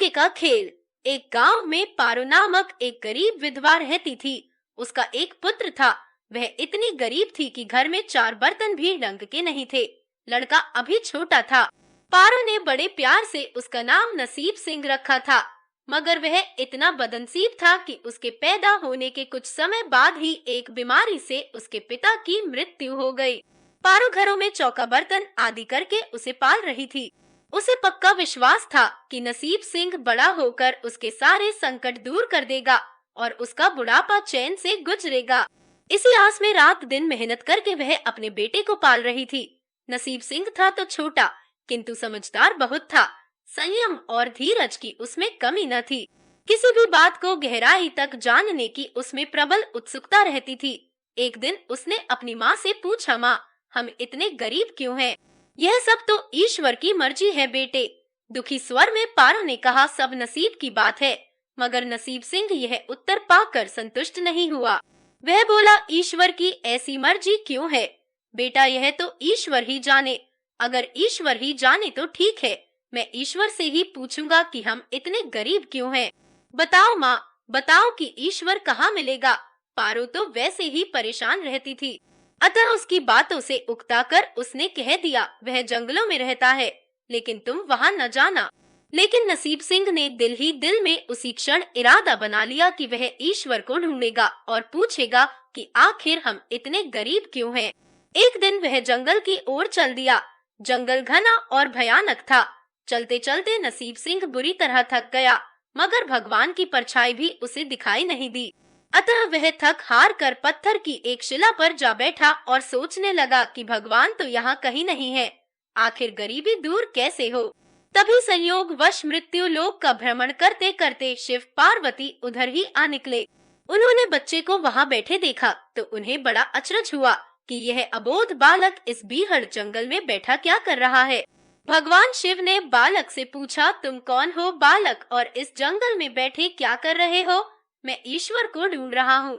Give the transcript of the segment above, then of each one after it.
भाग्य का खेल। एक गांव में पारो नामक एक गरीब विधवा रहती थी। उसका एक पुत्र था। वह इतनी गरीब थी कि घर में 4 बर्तन भी ढंग के नहीं थे। लड़का अभी छोटा था। पारो ने बड़े प्यार से उसका नाम नसीब सिंह रखा था, मगर वह इतना बदनसीब था कि उसके पैदा होने के कुछ समय बाद ही एक बीमारी से उसके पिता की मृत्यु हो गई। पारो घरों में चौका बर्तन आदि करके उसे पाल रही थी। उसे पक्का विश्वास था कि नसीब सिंह बड़ा होकर उसके सारे संकट दूर कर देगा और उसका बुढ़ापा चैन से गुजरेगा। इसी आस में रात दिन मेहनत करके वह अपने बेटे को पाल रही थी। नसीब सिंह था तो छोटा, किंतु समझदार बहुत था। संयम और धीरज की उसमें कमी न थी। किसी भी बात को गहराई तक जानने की उसमें प्रबल उत्सुकता रहती थी। एक दिन उसने अपनी माँ से पूछा, माँ, हम इतने गरीब क्यों हैं? यह सब तो ईश्वर की मर्जी है बेटे। दुखी स्वर में पारो ने कहा, सब नसीब की बात है। मगर नसीब सिंह यह उत्तर पाकर संतुष्ट नहीं हुआ। वह बोला, ईश्वर की ऐसी मर्जी क्यों है बेटा? यह तो ईश्वर ही जाने। अगर ईश्वर ही जाने तो ठीक है, मैं ईश्वर से ही पूछूंगा कि हम इतने गरीब क्यों हैं। बताओ माँ, बताओ कि ईश्वर कहाँ मिलेगा? पारो तो वैसे ही परेशान रहती थी। अतः उसकी बातों से उकताकर उसने कह दिया, वह जंगलों में रहता है, लेकिन तुम वहाँ न जाना। लेकिन नसीब सिंह ने दिल ही दिल में उसी क्षण इरादा बना लिया कि वह ईश्वर को ढूंढेगा और पूछेगा कि आखिर हम इतने गरीब क्यों हैं। एक दिन वह जंगल की ओर चल दिया। जंगल घना और भयानक था। चलते चलते नसीब सिंह बुरी तरह थक गया, मगर भगवान की परछाई भी उसे दिखाई नहीं दी। अतः वह थक हार कर पत्थर की एक शिला पर जा बैठा और सोचने लगा कि भगवान तो यहाँ कहीं नहीं है। आखिर गरीबी दूर कैसे हो? तभी संयोगवश मृत्यु लोक का भ्रमण करते करते शिव पार्वती उधर ही आ निकले। उन्होंने बच्चे को वहाँ बैठे देखा तो उन्हें बड़ा अचरज हुआ कि यह अबोध बालक इस बीहड़ जंगल में बैठा क्या कर रहा है। भगवान शिव ने बालक से पूछा, तुम कौन हो बालक, और इस जंगल में बैठे क्या कर रहे हो? मैं ईश्वर को ढूंढ रहा हूँ।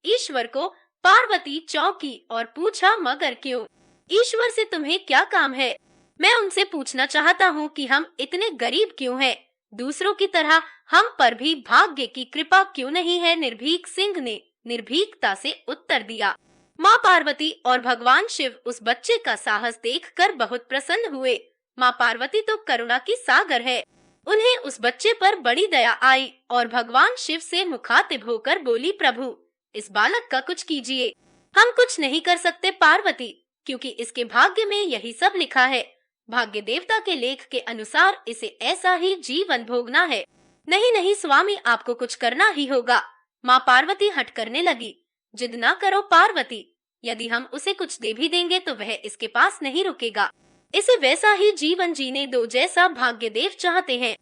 ईश्वर को पार्वती चौंकी और पूछा, मगर क्यों? ईश्वर से तुम्हें क्या काम है? मैं उनसे पूछना चाहता हूँ कि हम इतने गरीब क्यों हैं? दूसरों की तरह हम पर भी भाग्य की कृपा क्यों नहीं है? निर्भीक सिंह ने निर्भीकता से उत्तर दिया। माँ पार्वती और भगवान शिव उस बच्चे का साहस देखकर बहुत प्रसन्न हुए। माँ पार्वती तो करुणा की सागर है। उन्हें उस बच्चे पर बड़ी दया आई और भगवान शिव से मुखातिब होकर बोली, प्रभु, इस बालक का कुछ कीजिए। हम कुछ नहीं कर सकते पार्वती, क्योंकि इसके भाग्य में यही सब लिखा है। भाग्य देवता के लेख के अनुसार इसे ऐसा ही जीवन भोगना है। नहीं नहीं स्वामी, आपको कुछ करना ही होगा। माँ पार्वती हट करने लगी। जिद ना करो पार्वती, यदि हम उसे कुछ दे भी देंगे तो वह इसके पास नहीं रुकेगा। इसे वैसा ही जीवन जीने दो जैसा भाग्य देव चाहते हैं।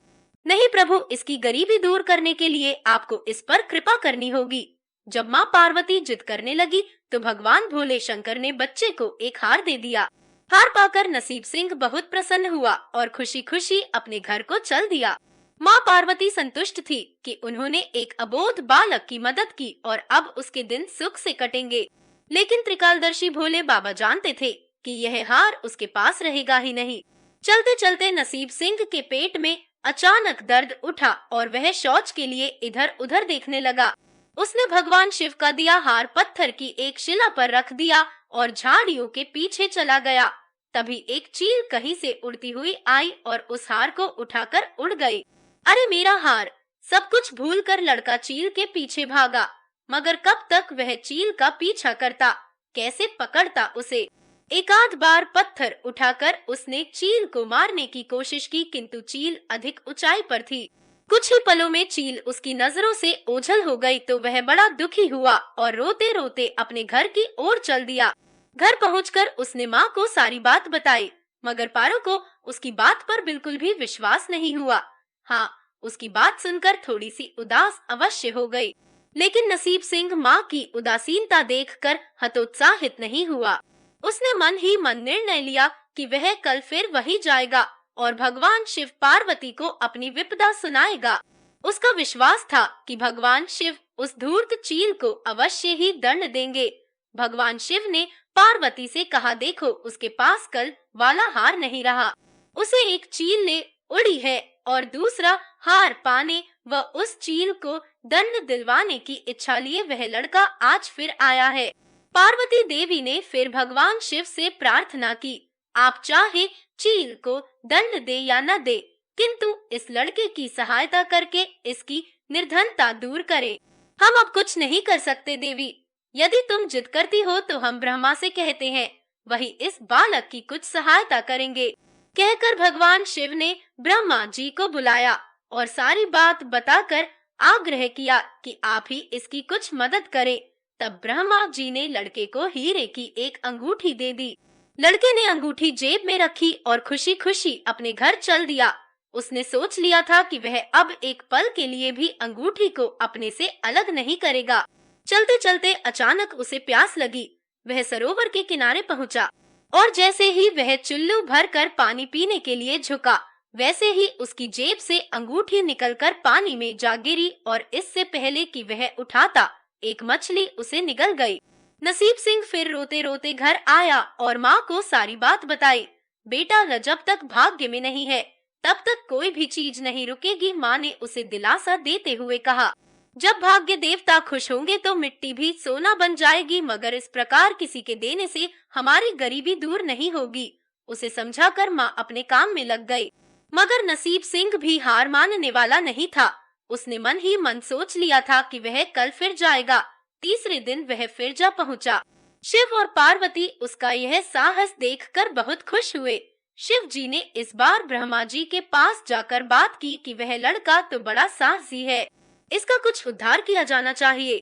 नहीं प्रभु, इसकी गरीबी दूर करने के लिए आपको इस पर कृपा करनी होगी। जब माँ पार्वती जिद करने लगी तो भगवान भोले शंकर ने बच्चे को एक हार दे दिया। हार पाकर नसीब सिंह बहुत प्रसन्न हुआ और खुशी खुशी अपने घर को चल दिया। माँ पार्वती संतुष्ट थी कि उन्होंने एक अबोध बालक की मदद की और अब उसके दिन सुख से कटेंगे। लेकिन त्रिकालदर्शी भोले बाबा जानते थे कि यह हार उसके पास रहेगा ही नहीं। चलते चलते नसीब सिंह के पेट में अचानक दर्द उठा और वह शौच के लिए इधर उधर देखने लगा। उसने भगवान शिव का दिया हार पत्थर की एक शिला पर रख दिया और झाड़ियों के पीछे चला गया। तभी एक चील कहीं से उड़ती हुई आई और उस हार को उठाकर उड़ गई। अरे मेरा हार! सब कुछ भूलकर लड़का चील के पीछे भागा, मगर कब तक वह चील का पीछा करता, कैसे पकड़ता उसे। एकाध बार पत्थर उठाकर उसने चील को मारने की कोशिश की, किंतु चील अधिक ऊंचाई पर थी। कुछ ही पलों में चील उसकी नजरों से ओझल हो गई तो वह बड़ा दुखी हुआ और रोते रोते अपने घर की ओर चल दिया। घर पहुंचकर उसने माँ को सारी बात बताई, मगर पारो को उसकी बात पर बिल्कुल भी विश्वास नहीं हुआ। हाँ, उसकी बात सुनकर थोड़ी सी उदास अवश्य हो गई, लेकिन नसीब सिंह माँ की उदासीनता देखकर हतोत्साहित नहीं हुआ। उसने मन ही मन निर्णय लिया कि वह कल फिर वही जाएगा और भगवान शिव पार्वती को अपनी विपदा सुनाएगा। उसका विश्वास था कि भगवान शिव उस धूर्त चील को अवश्य ही दंड देंगे। भगवान शिव ने पार्वती से कहा, देखो, उसके पास कल वाला हार नहीं रहा, उसे एक चील ने उड़ी है और दूसरा हार पाने व उस चील को दंड दिलवाने की इच्छा लिए वह लड़का आज फिर आया है। पार्वती देवी ने फिर भगवान शिव से प्रार्थना की, आप चाहे चील को दंड दे या न दे, किंतु इस लड़के की सहायता करके इसकी निर्धनता दूर करे। हम अब कुछ नहीं कर सकते देवी, यदि तुम जिद करती हो तो हम ब्रह्मा से कहते हैं, वही इस बालक की कुछ सहायता करेंगे। कहकर भगवान शिव ने ब्रह्मा जी को बुलाया और सारी बात बताकर आग्रह किया कि आप ही इसकी कुछ मदद करें। तब ब्रह्मा जी ने लड़के को हीरे की एक अंगूठी दे दी। लड़के ने अंगूठी जेब में रखी और खुशी खुशी अपने घर चल दिया। उसने सोच लिया था कि वह अब एक पल के लिए भी अंगूठी को अपने से अलग नहीं करेगा। चलते चलते अचानक उसे प्यास लगी। वह सरोवर के किनारे पहुंचा और जैसे ही वह चुल्लू भरकर पानी पीने के लिए झुका, वैसे ही उसकी जेब से अंगूठी निकलकर पानी में जा गिरी और इससे पहले कि वह उठाता, एक मछली उसे निगल गई। नसीब सिंह फिर रोते रोते घर आया और माँ को सारी बात बताई। बेटा, जब तक भाग्य में नहीं है तब तक कोई भी चीज नहीं रुकेगी, माँ ने उसे दिलासा देते हुए कहा। जब भाग्य देवता खुश होंगे तो मिट्टी भी सोना बन जाएगी, मगर इस प्रकार किसी के देने से हमारी गरीबी दूर नहीं होगी। उसे समझाकर माँ अपने काम में लग गई। मगर नसीब सिंह भी हार मानने वाला नहीं था। उसने मन ही मन सोच लिया था कि वह कल फिर जाएगा। तीसरे दिन वह फिर जा पहुंचा। शिव और पार्वती उसका यह साहस देखकर बहुत खुश हुए। शिव जी ने इस बार ब्रह्मा जी के पास जाकर बात की कि वह लड़का तो बड़ा साहसी है, इसका कुछ उद्धार किया जाना चाहिए।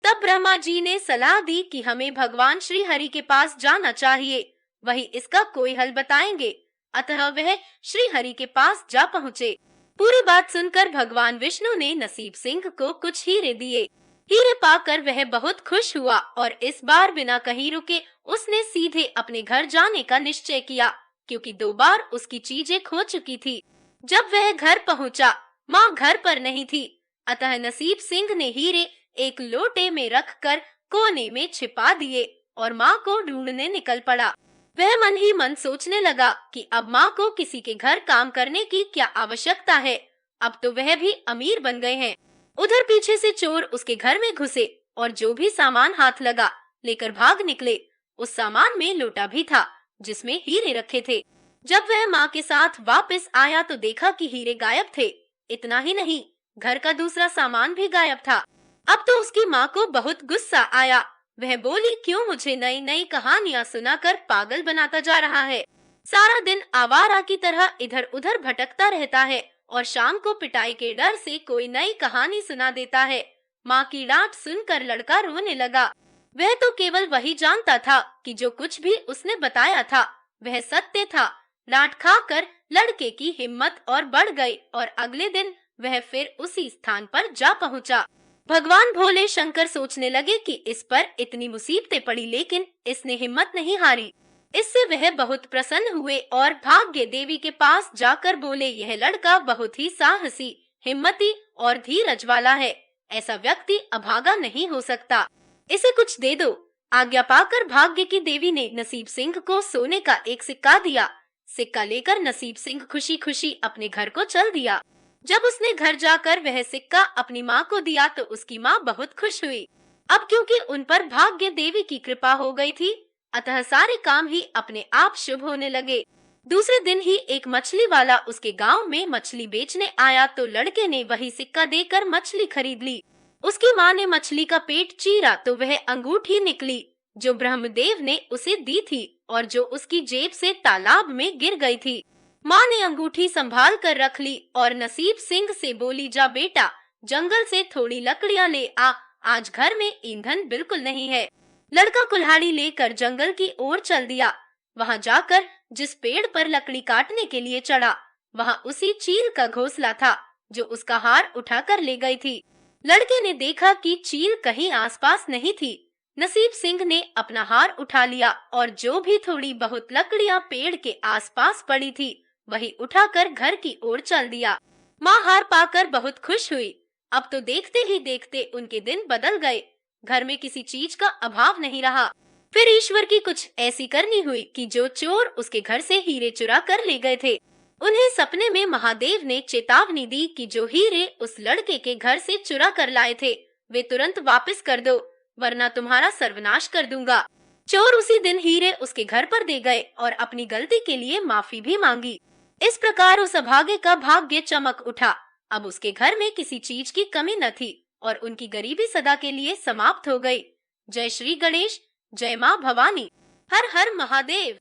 तब ब्रह्मा जी ने सलाह दी कि हमें भगवान श्री हरि के पास जाना चाहिए, वही इसका कोई हल बताएंगे। अतः वह श्री हरि के पास जा पहुँचे। पूरी बात सुनकर भगवान विष्णु ने नसीब सिंह को कुछ हीरे दिए। हीरे पाकर वह बहुत खुश हुआ और इस बार बिना कहीं रुके उसने सीधे अपने घर जाने का निश्चय किया, क्योंकि 2 बार उसकी चीजें खो चुकी थी। जब वह घर पहुंचा, माँ घर पर नहीं थी। अतः नसीब सिंह ने हीरे एक लोटे में रखकर कोने में छिपा दिए और माँ को ढूंढने निकल पड़ा। वह मन ही मन सोचने लगा कि अब माँ को किसी के घर काम करने की क्या आवश्यकता है, अब तो वह भी अमीर बन गए हैं। उधर पीछे से चोर उसके घर में घुसे और जो भी सामान हाथ लगा लेकर भाग निकले। उस सामान में लोटा भी था जिसमें हीरे रखे थे। जब वह माँ के साथ वापस आया तो देखा कि हीरे गायब थे। इतना ही नहीं, घर का दूसरा सामान भी गायब था। अब तो उसकी माँ को बहुत गुस्सा आया। वह बोली, क्यों मुझे नई नई कहानियाँ सुनाकर पागल बनाता जा रहा है। सारा दिन आवारा की तरह इधर उधर भटकता रहता है और शाम को पिटाई के डर से कोई नई कहानी सुना देता है। माँ की डांट सुनकर लड़का रोने लगा। वह तो केवल वही जानता था कि जो कुछ भी उसने बताया था वह सत्य था। डांट खाकर लड़के की हिम्मत और बढ़ गई और अगले दिन वह फिर उसी स्थान पर जा पहुंचा। भगवान भोले शंकर सोचने लगे कि इस पर इतनी मुसीबतें पड़ी लेकिन इसने हिम्मत नहीं हारी। इससे वह बहुत प्रसन्न हुए और भाग्य देवी के पास जाकर बोले, यह लड़का बहुत ही साहसी, हिम्मती और धीरज वाला है। ऐसा व्यक्ति अभागा नहीं हो सकता, इसे कुछ दे दो। आज्ञा पाकर भाग्य की देवी ने नसीब सिंह को सोने का एक सिक्का दिया। सिक्का लेकर नसीब सिंह खुशी खुशी अपने घर को चल दिया। जब उसने घर जाकर वह सिक्का अपनी माँ को दिया तो उसकी माँ बहुत खुश हुई। अब क्योंकि उन पर भाग्य देवी की कृपा हो गई थी, अतः सारे काम ही अपने आप शुभ होने लगे। दूसरे दिन ही एक मछली वाला उसके गांव में मछली बेचने आया तो लड़के ने वही सिक्का देकर मछली खरीद ली। उसकी माँ ने मछली का पेट चीरा तो वह अंगूठी निकली जो ब्रह्मदेव ने उसे दी थी और जो उसकी जेब से तालाब में गिर गई थी। माँ ने अंगूठी संभाल कर रख ली और नसीब सिंह से बोली, जा बेटा जंगल से थोड़ी लकड़ियाँ ले आ, आज घर में ईंधन बिल्कुल नहीं है। लड़का कुल्हाड़ी लेकर जंगल की ओर चल दिया। वहाँ जाकर जिस पेड़ पर लकड़ी काटने के लिए चढ़ा, वहाँ उसी चील का घोंसला था जो उसका हार उठाकर ले गई थी। लड़के ने देखा कि चील कहीं आसपास नहीं थी। नसीब सिंह ने अपना हार उठा लिया और जो भी थोड़ी बहुत लकड़ियाँ पेड़ के आसपास पड़ी थी वही उठाकर घर की ओर चल दिया। माँ हार पाकर बहुत खुश हुई। अब तो देखते ही देखते उनके दिन बदल गए। घर में किसी चीज का अभाव नहीं रहा। फिर ईश्वर की कुछ ऐसी करनी हुई कि जो चोर उसके घर से हीरे चुरा कर ले गए थे उन्हें सपने में महादेव ने चेतावनी दी कि जो हीरे उस लड़के के घर से चुरा कर लाए थे वे तुरंत वापस कर दो, वरना तुम्हारा सर्वनाश कर दूंगा। चोर उसी दिन हीरे उसके घर पर दे गए और अपनी गलती के लिए माफी भी मांगी। इस प्रकार उस अभागे का भाग्य चमक उठा। अब उसके घर में किसी चीज की कमी न थी और उनकी गरीबी सदा के लिए समाप्त हो गई। जय श्री गणेश, जय माँ भवानी, हर हर महादेव।